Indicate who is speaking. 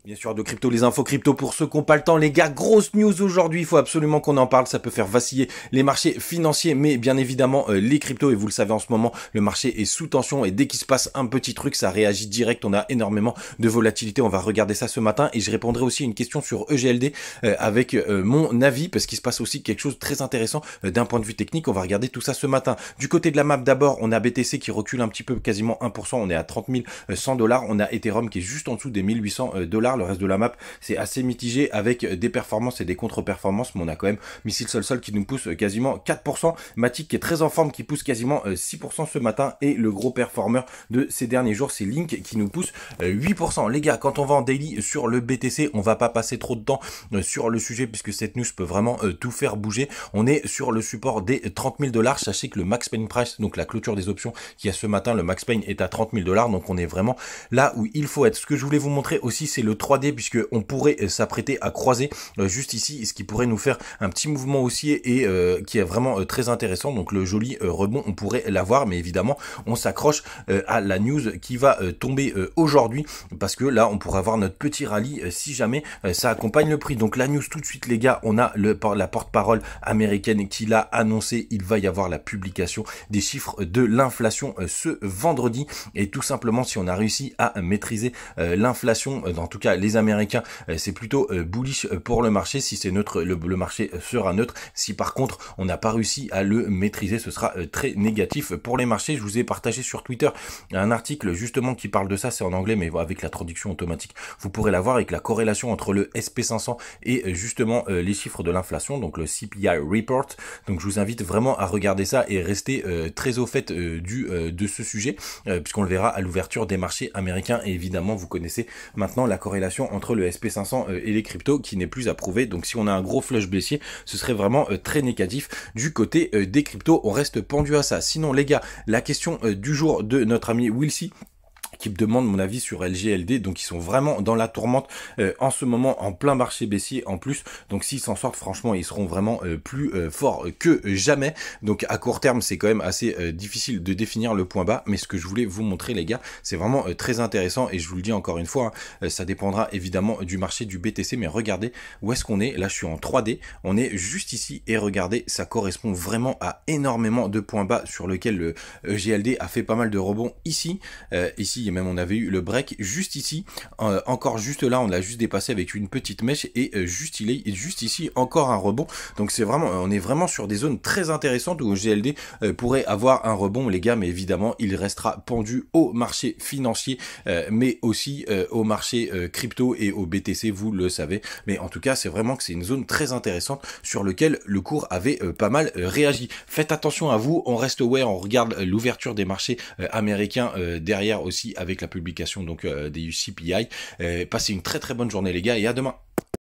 Speaker 1: Bien sûr, de crypto, les infos crypto pour ceux qui n'ont pas le temps. Les gars, grosse news aujourd'hui, il faut absolument qu'on en parle. Ça peut faire vaciller les marchés financiers, mais bien évidemment les cryptos. Et vous le savez en ce moment, le marché est sous tension et dès qu'il se passe un petit truc, ça réagit direct. On a énormément de volatilité. On va regarder ça ce matin et je répondrai aussi à une question sur EGLD avec mon avis parce qu'il se passe aussi quelque chose de très intéressant d'un point de vue technique. On va regarder tout ça ce matin. Du côté de la map d'abord, on a BTC qui recule un petit peu, quasiment 1%. On est à 30 100 $. On a Ethereum qui est juste en dessous des 1800 $. Le reste de la map, c'est assez mitigé avec des performances et des contre-performances, mais on a quand même Missile Sol qui nous pousse quasiment 4%, Matic qui est très en forme, qui pousse quasiment 6% ce matin, et le gros performeur de ces derniers jours, c'est Link qui nous pousse 8%. Les gars, quand on va en daily sur le BTC, on va pas passer trop de temps sur le sujet puisque cette news peut vraiment tout faire bouger. On est sur le support des 30 000 $. Sachez que le max pain price, donc la clôture des options qui a ce matin, le max pain est à 30 000 $, donc on est vraiment là où il faut être. Ce que je voulais vous montrer aussi, c'est le 3D, puisque on pourrait s'apprêter à croiser juste ici, ce qui pourrait nous faire un petit mouvement haussier et qui est vraiment très intéressant. Donc le joli rebond, on pourrait l'avoir, mais évidemment on s'accroche à la news qui va tomber aujourd'hui, parce que là on pourrait avoir notre petit rallye si jamais ça accompagne le prix. Donc la news tout de suite les gars, on a la porte-parole américaine qui l'a annoncé, il va y avoir la publication des chiffres de l'inflation ce vendredi, et tout simplement si on a réussi à maîtriser l'inflation, en tout cas les Américains, c'est plutôt bullish pour le marché. Si c'est neutre, le marché sera neutre. Si par contre on n'a pas réussi à le maîtriser, ce sera très négatif pour les marchés. Je vous ai partagé sur Twitter un article justement qui parle de ça, c'est en anglais mais avec la traduction automatique vous pourrez la voir, avec la corrélation entre le SP500 et justement les chiffres de l'inflation, donc le CPI report. Donc je vous invite vraiment à regarder ça et rester très au fait de ce sujet, puisqu'on le verra à l'ouverture des marchés américains. Et évidemment vous connaissez maintenant la corrélation entre le SP500 et les cryptos qui n'est plus à prouver. Donc si on a un gros flush baissier, ce serait vraiment très négatif du côté des cryptos. On reste pendu à ça. Sinon les gars, la question du jour de notre ami Wilsey qui me demande mon avis sur LGLD, donc ils sont vraiment dans la tourmente en ce moment, en plein marché baissier en plus, donc s'ils s'en sortent franchement ils seront vraiment plus forts que jamais. Donc à court terme c'est quand même assez difficile de définir le point bas, mais ce que je voulais vous montrer les gars, c'est vraiment très intéressant, et je vous le dis encore une fois, ça dépendra évidemment du marché du BTC, mais regardez où est-ce qu'on est, là je suis en 3D, on est juste ici, et regardez, ça correspond vraiment à énormément de points bas sur lequel le GLD a fait pas mal de rebonds ici, ici même on avait eu le break juste ici, encore juste là on l'a juste dépassé avec une petite mèche, et juste il est juste ici encore un rebond. Donc c'est vraiment, on est vraiment sur des zones très intéressantes où GLD pourrait avoir un rebond les gars, mais évidemment il restera pendu au marché financier, mais aussi au marché crypto et au BTC, vous le savez. Mais en tout cas c'est vraiment que c'est une zone très intéressante sur lequel le cours avait pas mal réagi. Faites attention à vous, on reste aware, on regarde l'ouverture des marchés américains derrière aussi avec la publication donc des CPI. Passez une très très bonne journée les gars, et à demain.